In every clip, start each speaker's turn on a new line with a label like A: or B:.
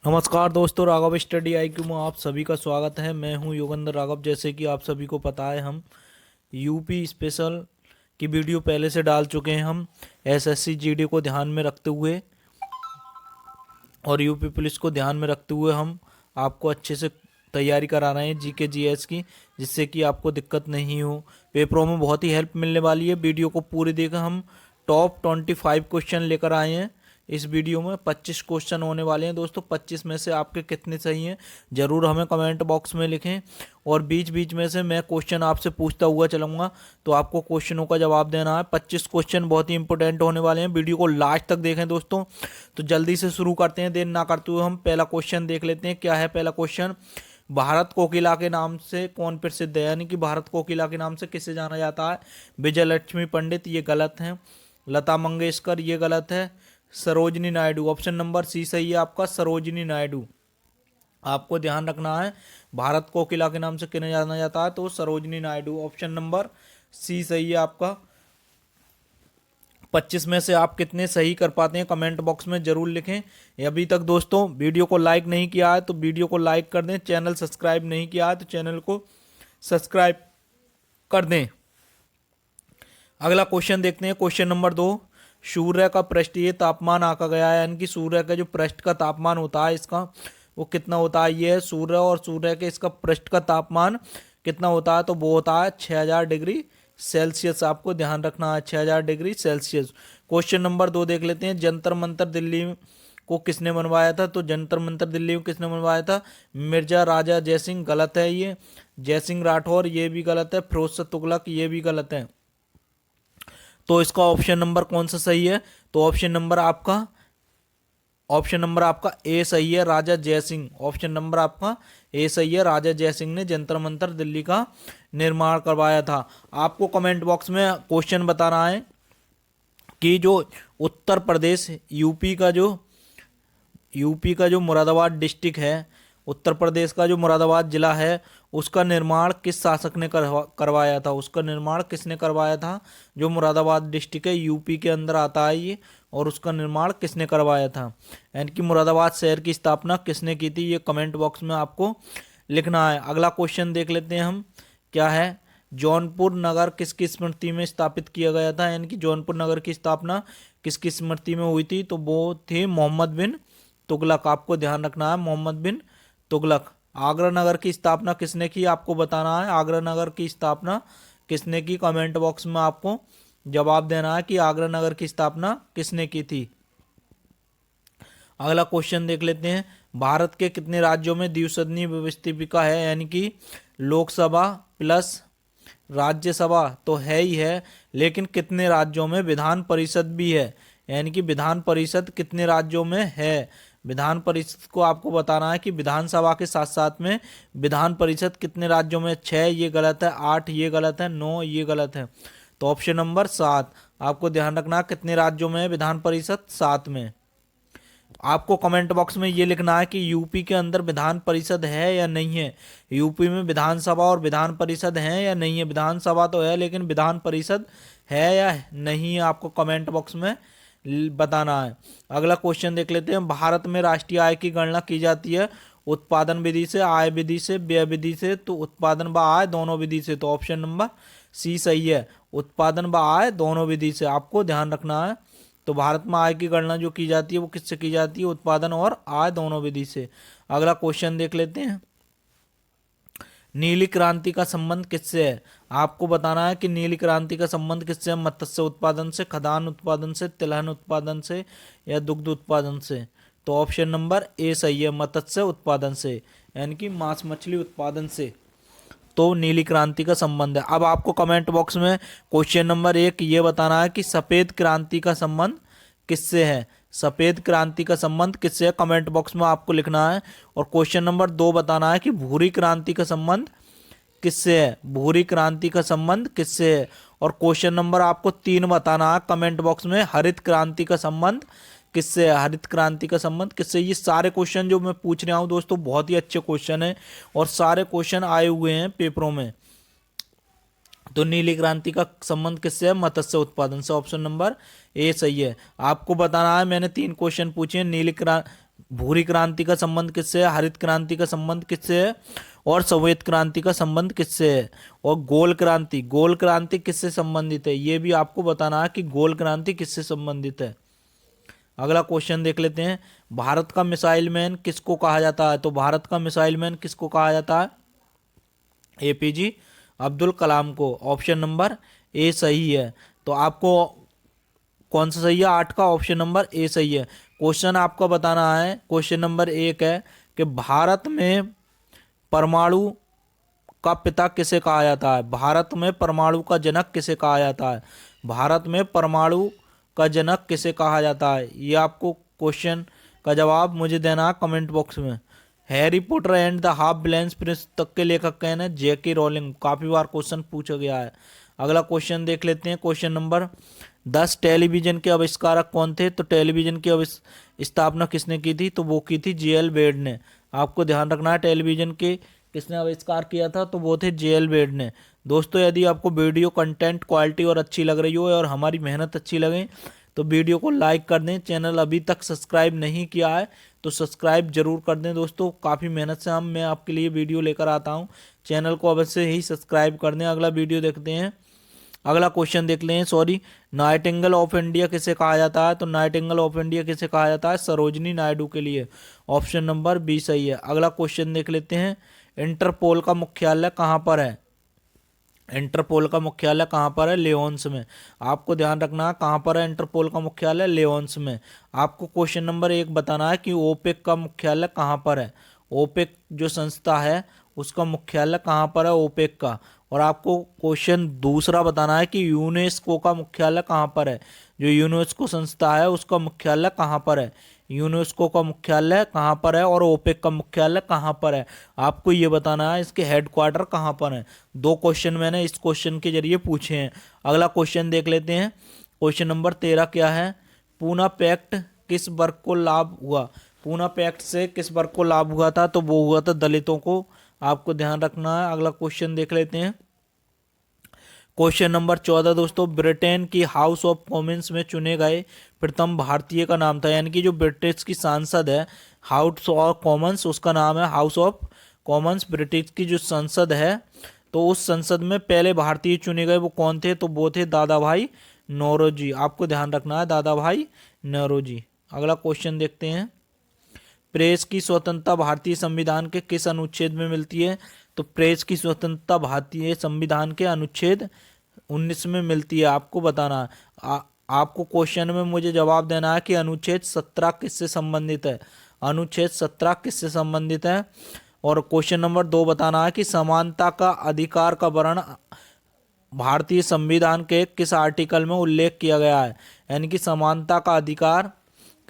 A: नमस्कार दोस्तों, Raghav study IQ में आप सभी का स्वागत है। मैं हूं योगेंद्र राघव। जैसे कि आप सभी को पता है, हम यूपी स्पेशल की वीडियो पहले से डाल चुके हैं। हम एसएससी जीडी को ध्यान में रखते हुए और यूपी पुलिस को ध्यान में रखते हुए हम आपको अच्छे से तैयारी करा रहे हैं जीके जीएस की, जिससे कि आपको दिक्कत नहीं हो। पेपरों में बहुत ही हेल्प मिलने वाली है। वीडियो को पूरी देखकर हम टॉप 25 क्वेश्चन लेकर आए हैं। इस वीडियो में 25 क्वेश्चन होने वाले हैं दोस्तों। 25 में से आपके कितने सही हैं ज़रूर हमें कमेंट बॉक्स में लिखें, और बीच बीच में से मैं क्वेश्चन आपसे पूछता हुआ चलूँगा, तो आपको क्वेश्चनों का जवाब देना है। 25 क्वेश्चन बहुत ही इंपॉर्टेंट होने वाले हैं। वीडियो को लास्ट तक देखें दोस्तों। तो जल्दी से शुरू करते हैं, देर ना करते हुए हम पहला क्वेश्चन देख लेते हैं। क्या है पहला क्वेश्चन? भारत कोकिला के नाम से कौन प्रसिद्ध है? यानी कि भारत कोकिला के नाम से किसे जाना जाता है? विजय लक्ष्मी पंडित, ये गलत है। लता मंगेशकर, ये गलत है। Sarojini Naidu, option number C सही है आपका, सरोजिनी नायडू। आपको ध्यान रखना है, भारत कोकिला के नाम से किन्हें जाना जाता है, तो Sarojini Naidu. Option number C सही है आपका। 25 में से आप कितने सही कर पाते हैं कमेंट बॉक्स में जरूर लिखें। अभी तक दोस्तों वीडियो को लाइक नहीं किया है तो वीडियो को लाइक कर दें। चैनल सब्सक्राइब नहीं किया है तो चैनल को सब्सक्राइब कर दें। अगला क्वेश्चन देखते हैं, क्वेश्चन नंबर 2। सूर्य का पृष्ठीय तापमान आंका गया है, यानी कि सूर्य का जो पृष्ठ का तापमान होता है इसका वो कितना होता है? ये है सूर्य, और सूर्य के इसका पृष्ठ का तापमान कितना होता है? तो वो होता है 6000 डिग्री सेल्सियस। आपको ध्यान रखना है 6000 डिग्री सेल्सियस। क्वेश्चन नंबर 2 देख लेते हैं। जंतर मंतर दिल्ली को किसने बनवाया था? तो जंतर मंतर दिल्ली को किसने बनवाया था? मिर्जा राजा जयसिंह, गलत है ये। जयसिंह राठौर, ये भी गलत है। फिरोज शाह तुगलक, ये भी गलत है। तो इसका ऑप्शन नंबर कौन सा सही है? तो ऑप्शन नंबर आपका ए सही है, राजा जयसिंह। ऑप्शन नंबर आपका ए सही है, राजा जयसिंह ने जंतर मंतर दिल्ली का निर्माण करवाया था। आपको कमेंट बॉक्स में क्वेश्चन बताना है कि जो उत्तर प्रदेश यूपी का जो मुरादाबाद डिस्ट्रिक्ट है, उत्तर प्रदेश का जो मुरादाबाद जिला है, उसका निर्माण किस शासक ने करवाया था? उसका निर्माण किसने करवाया था? जो मुरादाबाद डिस्ट्रिक्ट है यूपी के अंदर आता है ये, और उसका निर्माण किसने करवाया था? यानी कि मुरादाबाद शहर की स्थापना किसने की थी? ये कमेंट बॉक्स में आपको लिखना है। अगला क्वेश्चन देख लेते हैं हम। क्या है? जौनपुर नगर किसकी स्मृति में स्थापित किया गया था? यानी कि जौनपुर नगर की स्थापना किसकी स्मृति में हुई थी? तो वो थे मोहम्मद बिन तुगलक। आपको ध्यान रखना है, मोहम्मद बिन तुगलक। आगरा नगर की स्थापना किसने की? आपको बताना है आगरा नगर की स्थापना किसने की। कमेंट बॉक्स में आपको जवाब देना है कि आगरा नगर की स्थापना किसने की थी। अगला क्वेश्चन देख लेते हैं। भारत के कितने राज्यों में द्विसदनीय व्यवस्था है? यानी कि लोकसभा प्लस राज्यसभा तो है ही है, लेकिन कितने राज्यों में विधान परिषद भी है? यानी कि विधान परिषद कितने राज्यों में है? विधान परिषद को आपको बताना है कि विधानसभा के साथ साथ में विधान परिषद कितने राज्यों में? 6 ये गलत है, 8 ये गलत है, 9 ये गलत है। तो ऑप्शन नंबर 7 आपको ध्यान रखना, कितने राज्यों में है विधान परिषद? 7 में। आपको कमेंट बॉक्स में ये लिखना है कि यूपी के अंदर विधान परिषद है या नहीं है। यूपी में विधानसभा और विधान परिषद है या नहीं है? विधानसभा तो है, लेकिन विधान परिषद है या नहीं है, आपको कमेंट बॉक्स में बताना है। अगला क्वेश्चन देख लेते हैं। भारत में राष्ट्रीय आय की गणना की जाती है उत्पादन विधि से, आय विधि से, व्यय विधि से? तो उत्पादन व आय दोनों विधि से। तो ऑप्शन नंबर सी सही है, उत्पादन व आय दोनों विधि से। आपको ध्यान रखना है। तो भारत में आय की गणना जो की जाती है वो किससे की जाती है? उत्पादन और आय दोनों विधि से। अगला क्वेश्चन देख लेते हैं। नीली क्रांति का संबंध किससे है? आपको बताना है कि नीली क्रांति का संबंध किससे है? मत्स्य उत्पादन से, खदान उत्पादन से, तिलहन उत्पादन से, या दुग्ध उत्पादन से? तो ऑप्शन नंबर ए सही है, मत्स्य उत्पादन से, यानी कि मांस मछली उत्पादन से। तो नीली क्रांति का संबंध है। अब आपको कमेंट बॉक्स में क्वेश्चन नंबर 1 ये बताना है कि सफेद क्रांति का संबंध किससे है? सफेद क्रांति का संबंध किससे है? कमेंट बॉक्स में आपको लिखना है। और क्वेश्चन नंबर 2 बताना है कि भूरी क्रांति का संबंध किससे है? भूरी क्रांति का संबंध किससे है? और क्वेश्चन नंबर आपको 3 बताना है कमेंट बॉक्स में, हरित क्रांति का संबंध किससे है? हरित क्रांति का संबंध किससे? ये सारे क्वेश्चन जो मैं पूछ रहा हूँ दोस्तों बहुत ही अच्छे क्वेश्चन हैं, और सारे क्वेश्चन आए हुए हैं पेपरों में। तो नीली क्रांति का संबंध किससे है? मत्स्य उत्पादन से। ऑप्शन नंबर ए सही है। आपको बताना है, मैंने 3 क्वेश्चन पूछे हैं। भूरी क्रांति का संबंध किससे है, हरित क्रांति का संबंध किससे है, और श्वेत क्रांति का संबंध किससे है, और गोल क्रांति किससे संबंधित है, ये भी आपको बताना है कि गोल क्रांति किससे संबंधित है। अगला क्वेश्चन देख लेते हैं, भारत का मिसाइल मैन किसको कहा जाता है। तो भारत का मिसाइल मैन किसको कहा जाता है, एपीजे अब्दुल कलाम को। ऑप्शन नंबर ए सही है। तो आपको कौन सा सही है, 8 का ऑप्शन नंबर ए सही है। क्वेश्चन आपको बताना है, क्वेश्चन नंबर 1 है कि भारत में परमाणु का पिता किसे कहा जाता है। भारत में परमाणु का जनक किसे कहा जाता है, भारत में परमाणु का जनक किसे कहा जाता है, ये आपको क्वेश्चन का जवाब मुझे देना है कमेंट बॉक्स में। Harry Potter and the half blank Prince तक के लेखक कौन है, जेके रोलिंग। काफी बार क्वेश्चन पूछा गया है। अगला क्वेश्चन देख लेते हैं, क्वेश्चन नंबर 10, टेलीविजन के आविष्कारक कौन थे। तो टेलीविजन की स्थापना किसने की थी, तो वो की थी जेएल बेड ने। आपको ध्यान रखना है टेलीविजन के किसने आविष्कार किया था, तो वो थे जेएल बेड ने। दोस्तों यदि आपको वीडियो कंटेंट क्वालिटी और अच्छी लग रही हो और हमारी मेहनत अच्छी लगे तो वीडियो को लाइक कर दें। चैनल अभी तक सब्सक्राइब नहीं किया है तो सब्सक्राइब जरूर कर दें। दोस्तों काफ़ी मेहनत से मैं आपके लिए वीडियो लेकर आता हूं, चैनल को अवश्य ही सब्सक्राइब कर दें। अगला वीडियो देखते हैं, अगला क्वेश्चन देख लें। नाइटिंगेल ऑफ इंडिया किसे कहा जाता है। तो नाइटिंगेल ऑफ इंडिया किसे कहा जाता है, सरोजनी नायडू के लिए। ऑप्शन नंबर बी सही है। अगला क्वेश्चन देख लेते हैं, इंटरपोल का मुख्यालय कहाँ पर है। इंटरपोल का मुख्यालय कहाँ पर है, लियोन्स में। आपको ध्यान रखना है कहाँ पर है इंटरपोल का मुख्यालय, लियोन्स में। आपको क्वेश्चन नंबर 1 बताना है कि ओपेक का मुख्यालय कहाँ पर है। ओपेक जो संस्था है उसका मुख्यालय कहाँ पर है, ओपेक का। और आपको क्वेश्चन दूसरा बताना है कि यूनेस्को का मुख्यालय कहाँ पर है। जो यूनेस्को संस्था है उसका मुख्यालय कहाँ पर है, यूनेस्को का मुख्यालय कहाँ पर है और ओपेक का मुख्यालय कहाँ पर है। आपको ये बताना है इसके हेडक्वार्टर कहाँ पर है। 2 क्वेश्चन मैंने इस क्वेश्चन के जरिए पूछे हैं। अगला क्वेश्चन देख लेते हैं, क्वेश्चन नंबर 13 क्या है, पूना पैक्ट किस वर्ग को लाभ हुआ। पूना पैक्ट से किस वर्ग को लाभ हुआ था, तो वो हुआ था दलितों को। आपको ध्यान रखना है। अगला क्वेश्चन देख लेते हैं, क्वेश्चन नंबर 14 दोस्तों, ब्रिटेन की हाउस ऑफ कॉमन्स में चुने गए प्रथम भारतीय का नाम था। यानी कि जो ब्रिटिश की सांसद है हाउस ऑफ कॉमन्स, उसका नाम है हाउस ऑफ कॉमन्स। ब्रिटिश की जो संसद है तो उस संसद में पहले भारतीय चुने गए वो कौन थे, तो वो थे दादा भाई नौरोजी। आपको ध्यान रखना है दादा भाई नौरोजी। अगला क्वेश्चन देखते हैं, प्रेस की स्वतंत्रता भारतीय संविधान के किस अनुच्छेद में मिलती है। तो प्रेस की स्वतंत्रता भारतीय संविधान के अनुच्छेद 19 में मिलती है। आपको बताना आपको क्वेश्चन में मुझे जवाब देना है कि अनुच्छेद 17 किससे संबंधित है, अनुच्छेद 17 किससे संबंधित है। और क्वेश्चन नंबर 2 बताना है कि समानता का अधिकार का वर्णन भारतीय संविधान के किस आर्टिकल में उल्लेख किया गया है। यानी कि समानता का अधिकार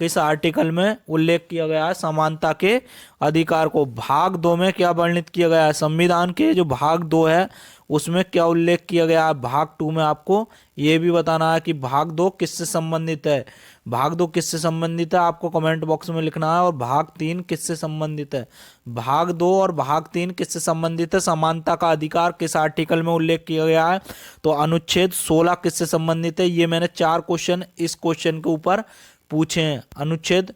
A: किस आर्टिकल में उल्लेख किया गया है, समानता के अधिकार को। भाग 2 में क्या वर्णित किया गया है, संविधान के जो भाग 2 है उसमें क्या उल्लेख किया गया है। भाग 2 में आपको ये भी बताना है कि भाग 2 किससे संबंधित है। भाग 2 किससे संबंधित है आपको कमेंट बॉक्स में लिखना है। और भाग 3 किससे संबंधित है, भाग 2 और भाग 3 किससे संबंधित है। समानता का अधिकार किस आर्टिकल में उल्लेख किया गया है, तो अनुच्छेद 16 किससे संबंधित है। ये मैंने 4 क्वेश्चन इस क्वेश्चन के ऊपर पूछे हैं। अनुच्छेद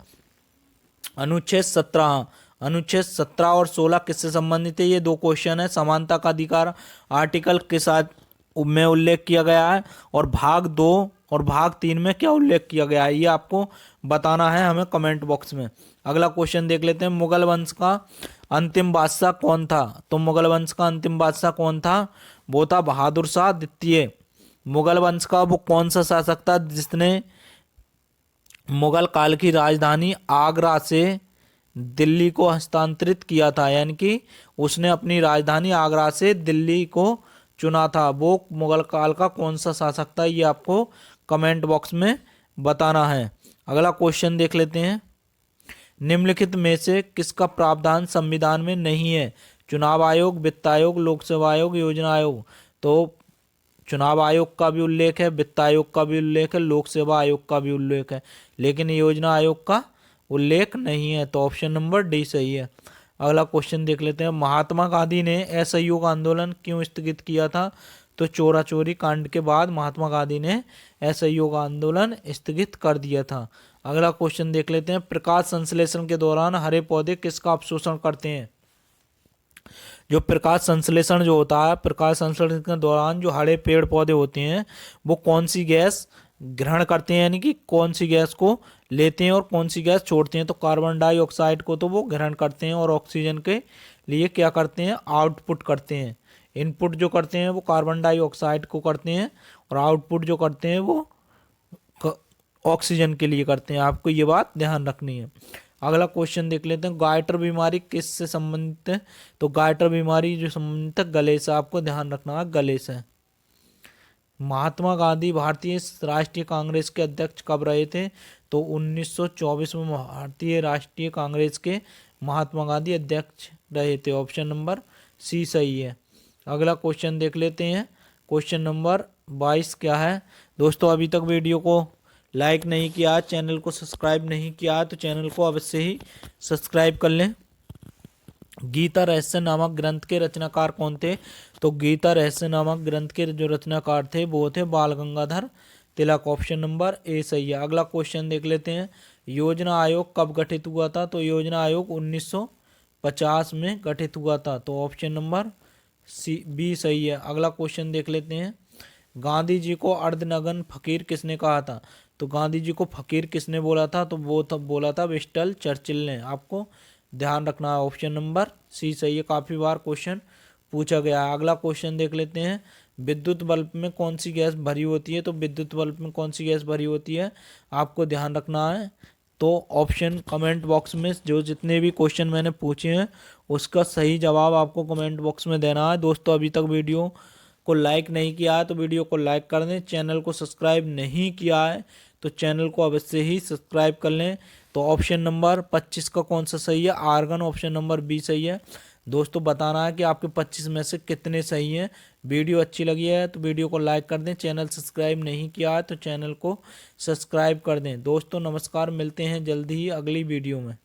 A: 17, अनुच्छेद 17 और 16 किससे संबंधित है, ये 2 क्वेश्चन है। समानता का अधिकार आर्टिकल के साथ में उल्लेख किया गया है और भाग 2 और भाग 3 में क्या उल्लेख किया गया है, ये आपको बताना है हमें कमेंट बॉक्स में। अगला क्वेश्चन देख लेते हैं, मुगल वंश का अंतिम बादशाह कौन था। तो मुगल वंश का अंतिम बादशाह कौन था, वो था बहादुर शाह द्वितीय। मुगल वंश का वो कौन सा शासक था जिसने मुगल काल की राजधानी आगरा से दिल्ली को हस्तांतरित किया था। यानी कि उसने अपनी राजधानी आगरा से दिल्ली को चुना था। वो मुगल काल का कौन सा शासक था, ये आपको कमेंट बॉक्स में बताना है। अगला क्वेश्चन देख लेते हैं, निम्नलिखित में से किसका प्रावधान संविधान में नहीं है। चुनाव आयोग, वित्त आयोग, लोक सेवा आयोग, योजना आयोग। तो चुनाव आयोग का भी उल्लेख है, वित्त आयोग का भी उल्लेख है, लोक सेवा आयोग का भी उल्लेख है, लेकिन योजना आयोग का उल्लेख नहीं है। तो ऑप्शन नंबर डी सही है। अगला क्वेश्चन देख लेते हैं, महात्मा गांधी ने असहयोग आंदोलन क्यों स्थगित किया था। तो चोरा चोरी कांड के बाद महात्मा गांधी ने असहयोग आंदोलन स्थगित कर दिया था। अगला क्वेश्चन देख लेते हैं, प्रकाश संश्लेषण के दौरान हरे पौधे किसका अवशोषण करते हैं? जो प्रकाश संश्लेषण जो होता है, प्रकाश संश्लेषण के दौरान जो हरे पेड़ पौधे होते हैं वो कौन सी गैस ग्रहण करते हैं, यानी कि कौन सी गैस को लेते हैं और कौन सी गैस छोड़ते हैं? तो कार्बन डाइऑक्साइड को तो वो ग्रहण करते हैं और ऑक्सीजन के लिए क्या करते हैं? आउटपुट करते हैं। इनपुट जो करते हैं वो कार्बन डाइऑक्साइड को करते हैं और आउटपुट जो करते हैं वो ऑक्सीजन के लिए करते हैं। आपको ये बात ध्यान रखनी है। अगला क्वेश्चन देख लेते हैं, गायटर बीमारी किससे संबंधित है? तो गायटर बीमारी जो संबंधित है गले से, आपको ध्यान रखना है गले से। महात्मा गांधी भारतीय राष्ट्रीय कांग्रेस के अध्यक्ष कब रहे थे? तो 1924 में भारतीय राष्ट्रीय कांग्रेस के महात्मा गांधी अध्यक्ष रहे थे। ऑप्शन नंबर सी सही है। अगला क्वेश्चन देख लेते हैं, क्वेश्चन नंबर 22 क्या है? दोस्तों अभी तक वीडियो को लाइक नहीं किया, चैनल को सब्सक्राइब नहीं किया तो चैनल को अवश्य ही सब्सक्राइब कर लें। गीता रहस्य नामक ग्रंथ के रचनाकार कौन थे? तो गीता रहस्य नामक ग्रंथ के जो रचनाकार थे वो थे बाल Gangadhar Tilak. Option number A सही है। अगला क्वेश्चन देख लेते हैं, योजना आयोग कब गठित हुआ था? तो योजना आयोग 1950 में गठित हुआ था। तो ऑप्शन नंबर सी बी सही है। अगला क्वेश्चन देख लेते हैं, गांधी जी को अर्धनग्न फकीर किसने कहा था? तो गांधी जी को फकीर किसने बोला था? तो वो तब बोला था विंस्टन चर्चिल ने। आपको ध्यान रखना है। ऑप्शन नंबर सी सही है। काफ़ी बार क्वेश्चन पूछा गया है। अगला क्वेश्चन देख लेते हैं, विद्युत बल्ब में कौन सी गैस भरी होती है? तो विद्युत बल्ब में कौन सी गैस भरी होती है आपको ध्यान रखना है। तो ऑप्शन कमेंट बॉक्स में जो जितने भी क्वेश्चन मैंने पूछे हैं उसका सही जवाब आपको कमेंट बॉक्स में देना है। दोस्तों अभी तक वीडियो को लाइक नहीं किया है तो वीडियो को लाइक कर दें। चैनल को सब्सक्राइब नहीं किया है तो चैनल को अवश्य ही सब्सक्राइब कर लें। तो ऑप्शन नंबर 25 का कौन सा सही है? आर्गन। ऑप्शन नंबर बी सही है। दोस्तों बताना है कि आपके 25 में से कितने सही हैं। वीडियो अच्छी लगी है तो वीडियो को लाइक कर दें। चैनल सब्सक्राइब नहीं किया है तो चैनल को सब्सक्राइब कर दें। दोस्तों नमस्कार, मिलते हैं जल्दी ही अगली वीडियो में।